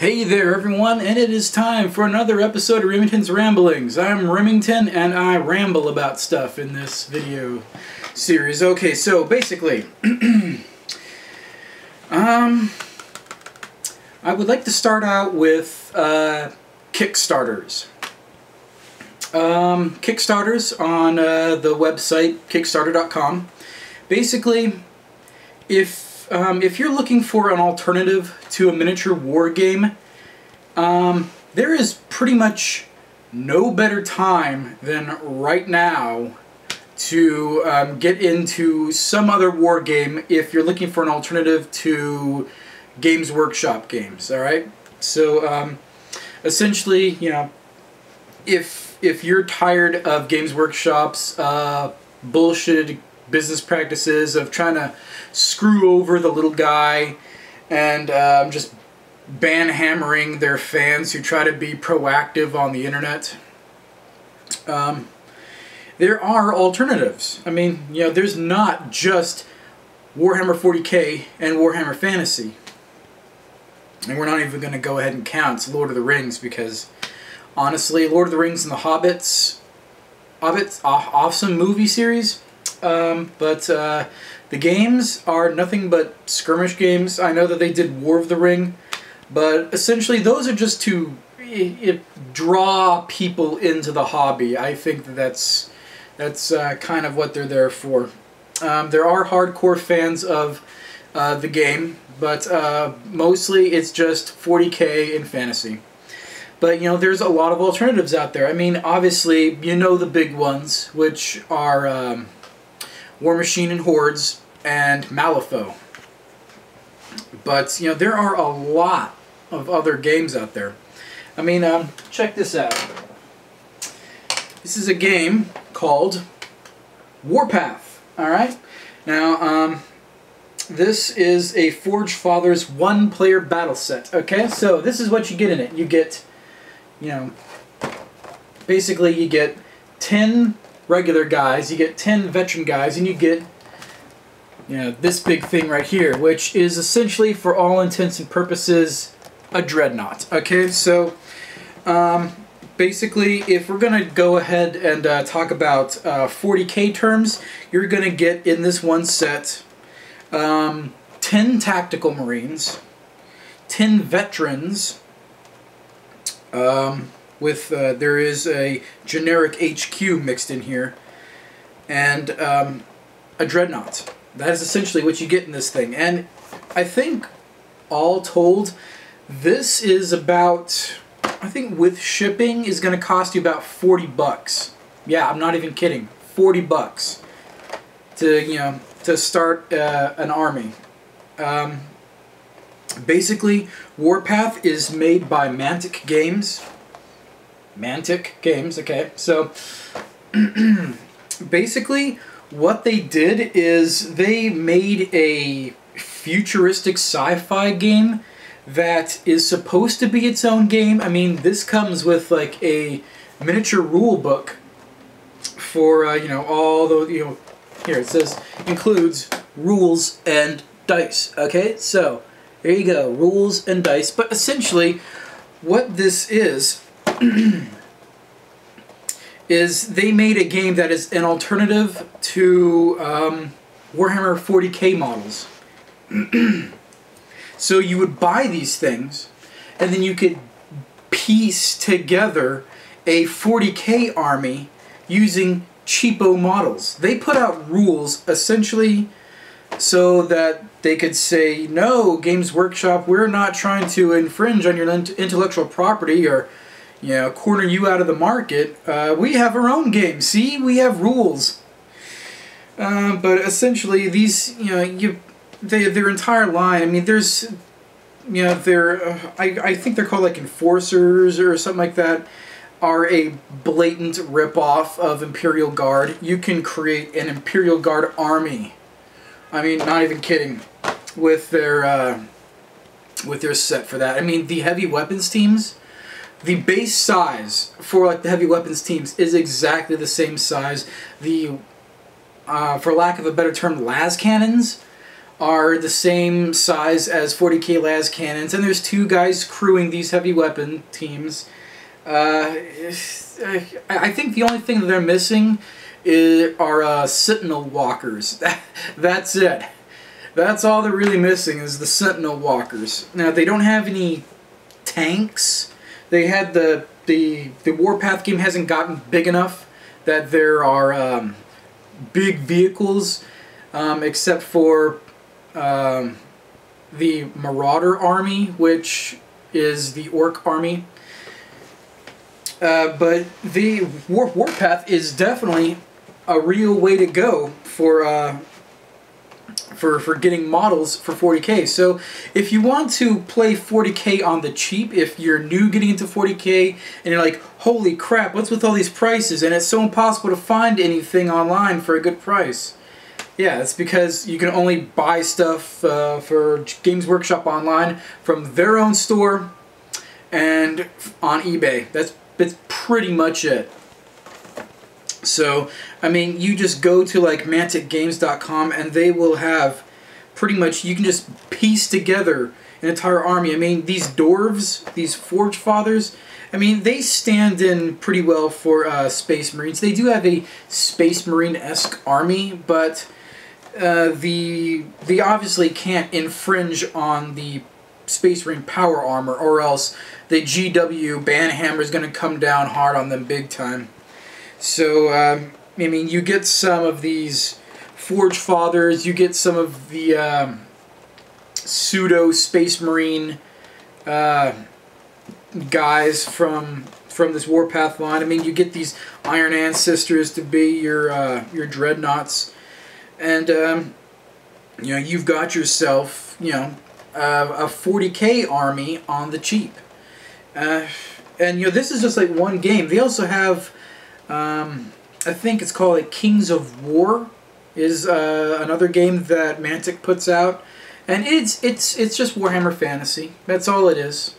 Hey there everyone, and it is time for another episode of Remington's Ramblings. I'm Remington, and I ramble about stuff in this video series. Okay, so basically, I would like to start out with Kickstarters. Kickstarters on the website Kickstarter.com. Basically, if you're looking for an alternative to a miniature war game, there is pretty much no better time than right now to get into some other war game if you're looking for an alternative to Games Workshop games. All right, so essentially, you know, if you're tired of Games Workshop's bullshit business practices of trying to screw over the little guy and just ban-hammering their fans who try to be proactive on the internet, there are alternatives. I mean, you know, there's not just Warhammer 40k and Warhammer Fantasy. And we're not even going to go ahead and count Lord of the Rings, because honestly, Lord of the Rings and the Hobbits, awesome movie series, but the games are nothing but skirmish games. I know that they did War of the Ring, but essentially those are just to draw people into the hobby. I think that's kind of what they're there for. There are hardcore fans of the game, but mostly it's just 40k and fantasy. But, you know, there's a lot of alternatives out there. I mean, obviously, you know the big ones, which are War Machine and Hordes and Malifaux. But, you know, there are a lot of other games out there. I mean, check this out. This is a game called Warpath. Alright? Now, this is a Forge Fathers one-player battle set. Okay? So, this is what you get in it. You get, you know, basically you get 10 regular guys, you get 10 veteran guys, and you get, you know, this big thing right here, which is essentially, for all intents and purposes, a dreadnought. Okay, so basically, if we're going to go ahead and talk about 40k terms, you're going to get in this one set 10 tactical marines, 10 veterans, there is a generic HQ mixed in here, and a dreadnought. That is essentially what you get in this thing. And I think, all told, this is about, I think with shipping, is going to cost you about 40 bucks. Yeah, I'm not even kidding. 40 bucks to, you know, to start an army. Basically, Warpath is made by Mantic Games. Mantic Games, okay. So, basically, what they did is they made a futuristic sci-fi game that is supposed to be its own game. I mean, this comes with, like, a miniature rule book for, you know, all the, you know, here it says, includes rules and dice, okay? So, there you go, rules and dice. But essentially, what this is they made a game that is an alternative to Warhammer 40k models. So you would buy these things, and then you could piece together a 40k army using cheapo models. They put out rules, essentially, so that they could say, no, Games Workshop, we're not trying to infringe on your intellectual property or, you know, corner you out of the market. We have our own game. See, we have rules. But essentially, these, you know, their entire line. I mean, there's, you know, I think they're called like Enforcers or something like that. Are a blatant ripoff of Imperial Guard. You can create an Imperial Guard army. I mean, not even kidding. With their set for that. I mean, the heavy weapons teams. The base size for like the heavy weapons teams is exactly the same size. The, for lack of a better term, las cannons are the same size as 40k las cannons, and there's 2 guys crewing these heavy weapon teams. I think the only thing that they're missing are Sentinel Walkers. That's it. That's all they're really missing is the Sentinel Walkers. Now, they don't have any tanks. They had the Warpath game hasn't gotten big enough that there are big vehicles, except for the Marauder Army, which is the Orc Army. But the Warpath is definitely a real way to go for getting models for 40k. So if you want to play 40k on the cheap, if you're new getting into 40k and you're like, holy crap, what's with all these prices and it's so impossible to find anything online for a good price. Yeah, it's because you can only buy stuff for Games Workshop online from their own store and on eBay. That's pretty much it. So, I mean, you just go to like manticgames.com and they will have pretty much, you can just piece together an entire army. I mean, these dwarves, these Forge Fathers, I mean, they stand in pretty well for Space Marines. They do have a Space Marine-esque army, but they obviously can't infringe on the Space Marine power armor, or else the GW banhammer is going to come down hard on them big time. So, I mean, you get some of these Forge Fathers, you get some of the pseudo Space Marine guys from this Warpath line. I mean, you get these Iron Ancestors to be your Dreadnoughts, and you know, you've got yourself, you know, a 40k army on the cheap. And you know, this is just like one game. They also have, I think it's called like Kings of War, is another game that Mantic puts out, and it's just Warhammer Fantasy. That's all it is.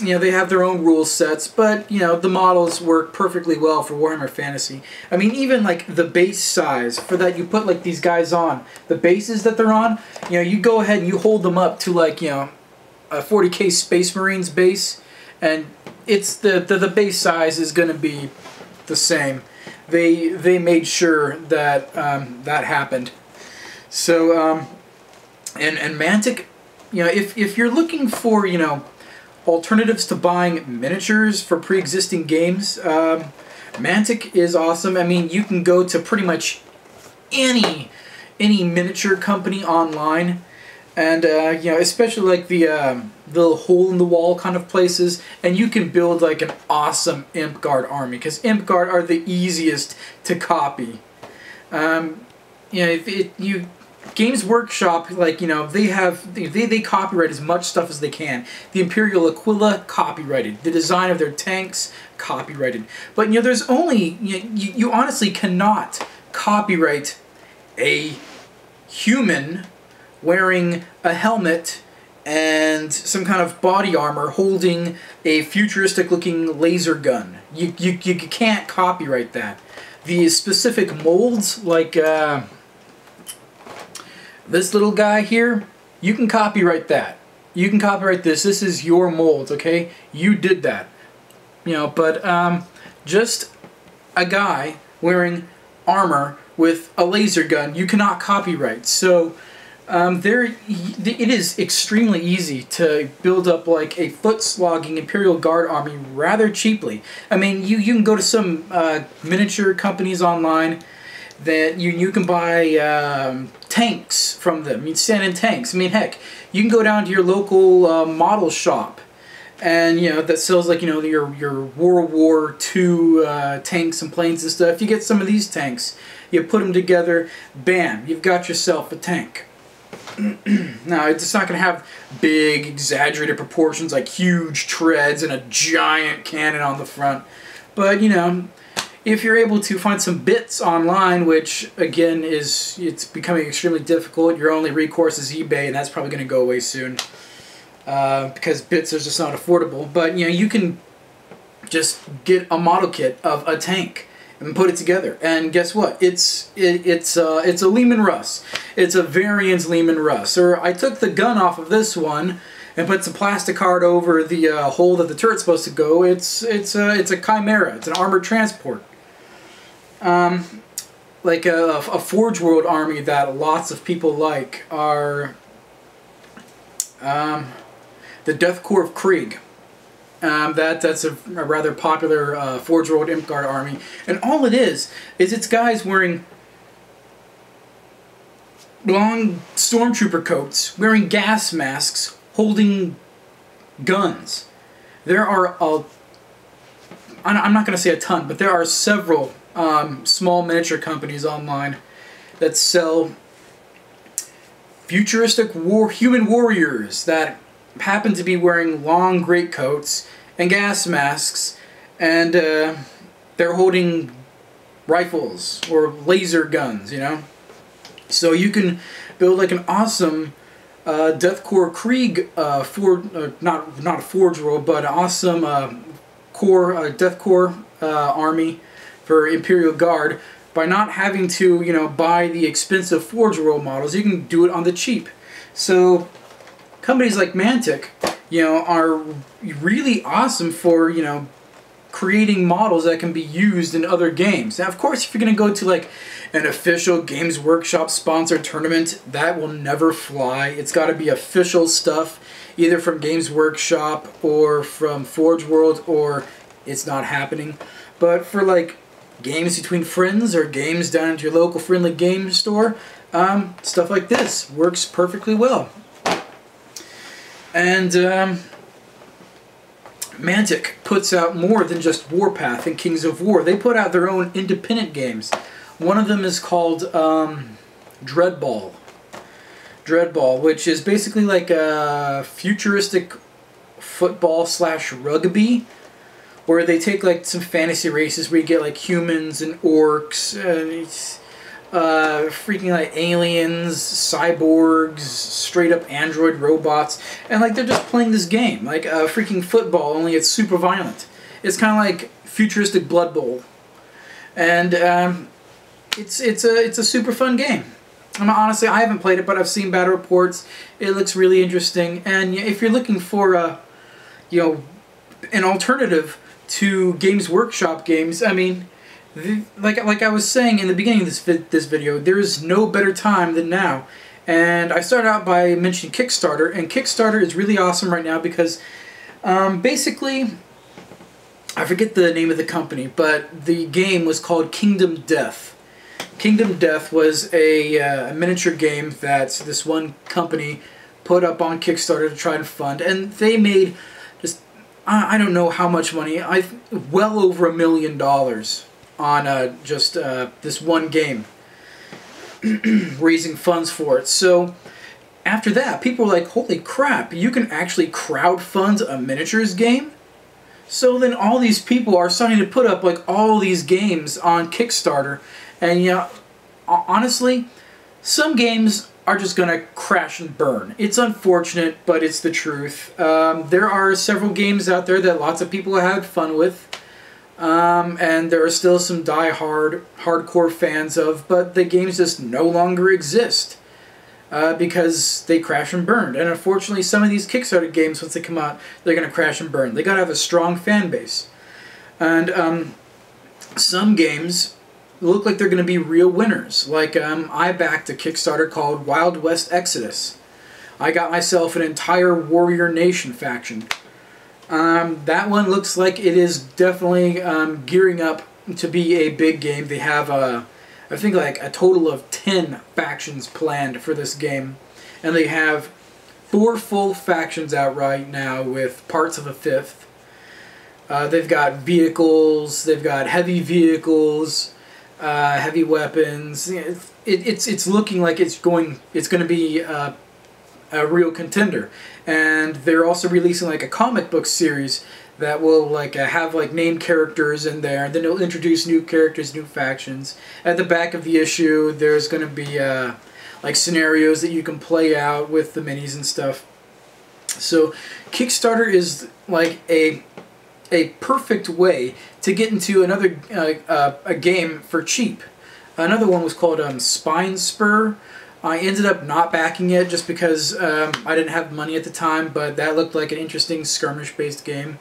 You know, they have their own rule sets, but you know, the models work perfectly well for Warhammer Fantasy. I mean, even like the base size for that you put like these guys on, the bases that they're on, you know, you go ahead and you hold them up to like, you know, a 40k Space Marines base, and it's the base size is going to be the same. They made sure that that happened. So and Mantic, you know, if you're looking for, you know, alternatives to buying miniatures for pre-existing games, Mantic is awesome. I mean, you can go to pretty much any miniature company online, and you know, especially like the little hole-in-the-wall kind of places, and you can build like an awesome Imp Guard army, because Imp Guard are the easiest to copy. You know, Games Workshop, like, you know, they copyright as much stuff as they can. The Imperial Aquila, copyrighted. The design of their tanks, copyrighted. But you know, there's only, you honestly cannot copyright a human wearing a helmet and some kind of body armor holding a futuristic looking laser gun. You can't copyright that. The specific molds, like this little guy here, you can copyright that. You can copyright this. This is your mold, okay? You did that. You know, but just a guy wearing armor with a laser gun, you cannot copyright. So it is extremely easy to build up like a foot-slogging Imperial Guard army rather cheaply. I mean, you can go to some miniature companies online that you can buy tanks from them. You stand in tanks. I mean, heck, you can go down to your local model shop, and you know, that sells like, you know, your World War II tanks and planes and stuff. You get some of these tanks, you put them together, bam, you've got yourself a tank. Now, it's not going to have big, exaggerated proportions like huge treads and a giant cannon on the front, but you know, if you're able to find some bits online, which again it's becoming extremely difficult, your only recourse is eBay, and that's probably going to go away soon because bits are just not affordable. But you know, you can just get a model kit of a tank, and put it together. And guess what? It's a Lehman Russ. It's a variant Lehman Russ. Or I took the gun off of this one and put some plastic card over the hole that the turret's supposed to go. It's a Chimera. It's an armored transport. Like a Forge World army that lots of people like are the Death Corps of Krieg. That's a rather popular Forge World Imp Guard army, and all it is it's guys wearing long stormtrooper coats, wearing gas masks, holding guns. There are I'm not going to say a ton, but there are several small miniature companies online that sell futuristic human warriors that happen to be wearing long greatcoats and gas masks, and they're holding rifles or laser guns, you know? So you can build like an awesome Death Corps Krieg, not a Forge World, but an awesome Death Corps army for Imperial Guard by not having to, you know, buy the expensive Forge World models. You can do it on the cheap. So companies like Mantic, you know, are really awesome for, you know, creating models that can be used in other games. Now, of course, if you're going to go to like an official Games Workshop sponsored tournament, that will never fly. It's got to be official stuff, either from Games Workshop or from Forge World, or it's not happening. But for like games between friends or games down at your local friendly game store, stuff like this works perfectly well. And Mantic puts out more than just Warpath and Kings of War. They put out their own independent games. One of them is called Dreadball. Dreadball, which is basically like a futuristic football / rugby, where they take like some fantasy races where you get like humans and orcs and it's freaking like aliens, cyborgs, straight up android robots, and like they're just playing this game like a freaking football, only it's super violent. It's kind of like futuristic Blood Bowl, and it's a super fun game. Honestly, I haven't played it, but I've seen bad reports. It looks really interesting, and if you're looking for you know, an alternative to Games Workshop games, I mean, like I was saying in the beginning of this video, there is no better time than now. And I started out by mentioning Kickstarter, and Kickstarter is really awesome right now because basically, I forget the name of the company, but the game was called Kingdom Death. Kingdom Death was a miniature game that this one company put up on Kickstarter to try and fund, and they made just, I don't know how much money, well over $1 million on just this one game, raising funds for it. So after that, people were like, holy crap, you can actually crowdfund a miniatures game? So then all these people are starting to put up like all these games on Kickstarter, and you know, honestly, some games are just gonna crash and burn. It's unfortunate, but it's the truth. There are several games out there that lots of people have had fun with, and there are still some hardcore fans of, but the games just no longer exist because they crash and burn. And unfortunately, some of these Kickstarter games, once they come out, they're gonna crash and burn. They gotta have a strong fan base, and some games look like they're going to be real winners. Like, I backed a Kickstarter called Wild West Exodus. I got myself an entire Warrior Nation faction. That one looks like it is definitely gearing up to be a big game. They have, I think, like a total of 10 factions planned for this game. And they have 4 full factions out right now with parts of a 5th. They've got vehicles, they've got heavy vehicles, heavy weapons. It's looking like it's going to be a real contender. And they're also releasing like a comic book series that will like have like named characters in there, and then it'll introduce new characters, new factions. At the back of the issue, there's going to be like scenarios that you can play out with the minis and stuff. So Kickstarter is like a a perfect way to get into another a game for cheap. Another one was called Spine Spur. I ended up not backing it just because I didn't have money at the time, but that looked like an interesting skirmish-based game.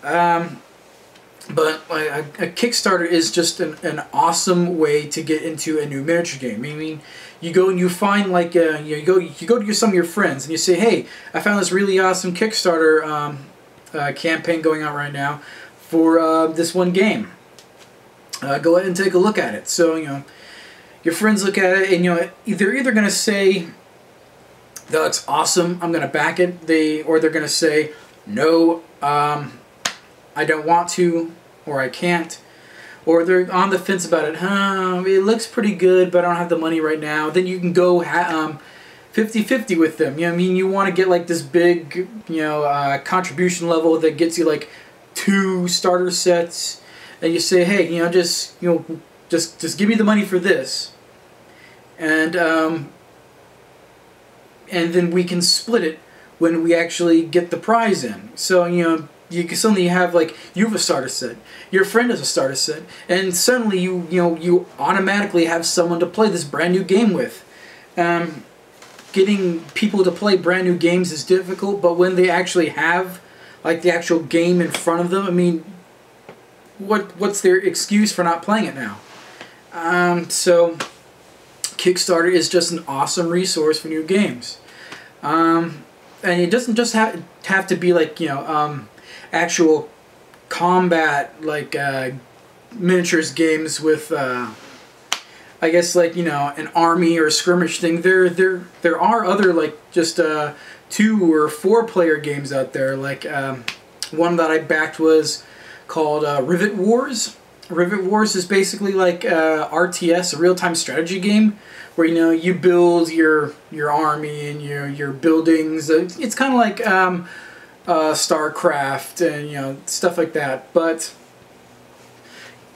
But a Kickstarter is just an awesome way to get into a new miniature game. I mean, you go and you find like you go to some of your friends and you say, "Hey, I found this really awesome Kickstarter campaign going on right now for this one game. Go ahead and take a look at it." So your friends look at it and they're either going to say, "That's awesome, I'm going to back it," or they're going to say, "No, I don't want to," or "I can't," or they're on the fence about it. It looks pretty good, but I don't have the money right now. Then you can go 50-50 with them. I mean, you want to get like this big, contribution level that gets you like 2 starter sets, and you say, "Hey, just give me the money for this," and then we can split it when we actually get the prize in. So you can suddenly have you have a starter set, your friend has a starter set, and suddenly you automatically have someone to play this brand new game with. Getting people to play brand new games is difficult, but when they actually have the actual game in front of them, I mean, what's their excuse for not playing it now? So Kickstarter is just an awesome resource for new games, and it doesn't just have to be actual combat miniatures games with I guess an army or a skirmish thing. There are other just 2 or 4 player games out there. One that I backed was called Rivet Wars. Rivet Wars is basically RTS, a real-time strategy game, where you build your army and your buildings. It's kind of like StarCraft and stuff like that, but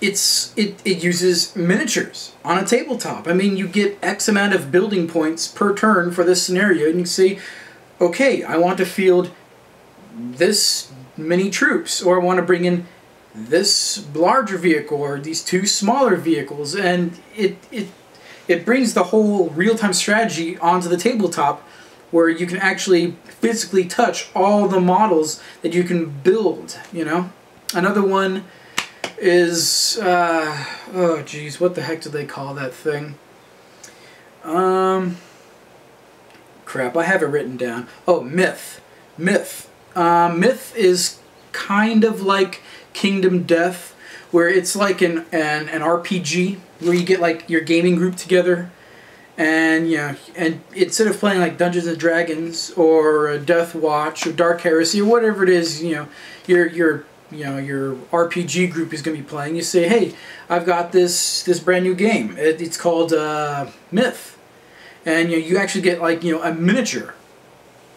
it uses miniatures on a tabletop. I mean, you get X amount of building points per turn for this scenario, and you say, "Okay, I want to field this many troops, or I want to bring in this larger vehicle, or these 2 smaller vehicles," and it brings the whole real-time strategy onto the tabletop, where you can actually physically touch all the models that you can build. Another one is oh geez, what the heck do they call that thing? Crap, I have it written down. Oh, Myth. Myth is kind of like Kingdom Death, where it's like an RPG where you get your gaming group together, and and instead of playing Dungeons and Dragons or Death Watch or Dark Heresy or whatever it is, your RPG group is going to be playing, you say, "Hey, I've got this brand new game. It's called Myth," and you actually get a miniature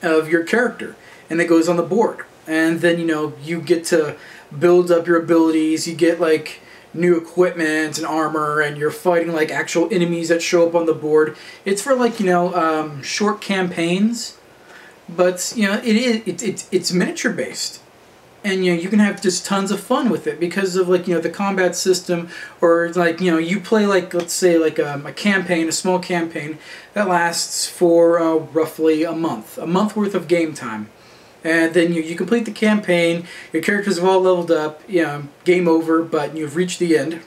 of your character, and it goes on the board, and then you get to build up your abilities. You get new equipment and armor, and you're fighting actual enemies that show up on the board. It's for short campaigns, but it's miniature based, and you can have just tons of fun with it because of the combat system, or you play let's say a campaign, a small campaign that lasts for roughly a month worth of game time. And then you complete the campaign, your characters have all leveled up, game over, but you've reached the end.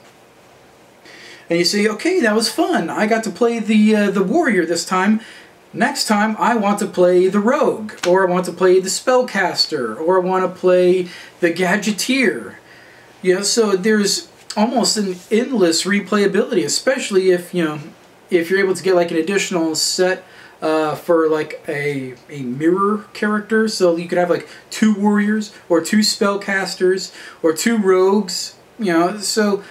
And you say, "Okay, that was fun. I got to play the warrior this time. Next time I want to play the rogue, or I want to play the spellcaster, or I want to play the gadgeteer." So there's almost an endless replayability, especially if you're able to get an additional set for a mirror character, so you could have 2 warriors or 2 spellcasters or 2 rogues. So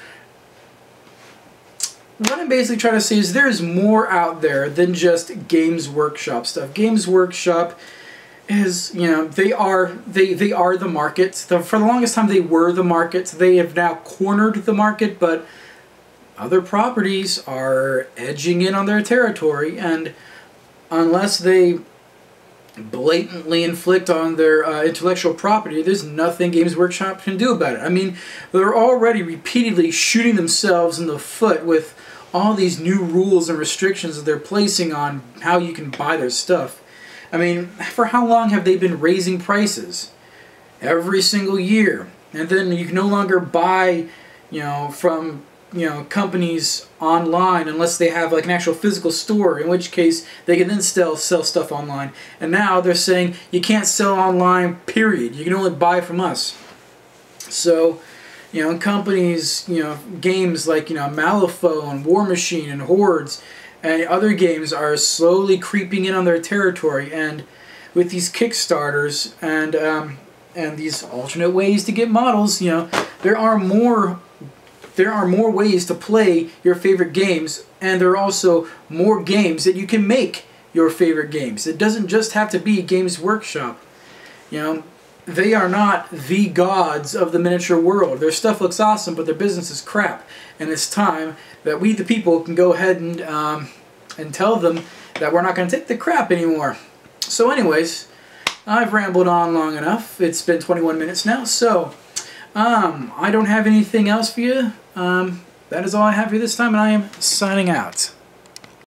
what I'm basically trying to say is there's more out there than just Games Workshop stuff. Games Workshop is, they are the market. For the longest time they were the market. They have now cornered the market, but other properties are edging in on their territory, and unless they blatantly inflict on their intellectual property, there's nothing Games Workshop can do about it. I mean, they're already repeatedly shooting themselves in the foot with all these new rules and restrictions that they're placing on how you can buy their stuff. I mean, for how long have they been raising prices? Every single year. And then you can no longer buy, from, companies online unless they have like an actual physical store, in which case they can then sell stuff online. And now they're saying you can't sell online, period. You can only buy from us. So, companies, games like, Malifaux and War Machine and Hordes and other games are slowly creeping in on their territory. And with these Kickstarters and these alternate ways to get models, there are more ways to play your favorite games, and there are also more games that you can make your favorite games. It doesn't just have to be Games Workshop. They are not the gods of the miniature world. Their stuff looks awesome, but their business is crap. And it's time that we, the people, can go ahead and tell them that we're not going to take the crap anymore. So anyways, I've rambled on long enough. It's been 21 minutes now, so I don't have anything else for you. That is all I have for you this time, and I am signing out.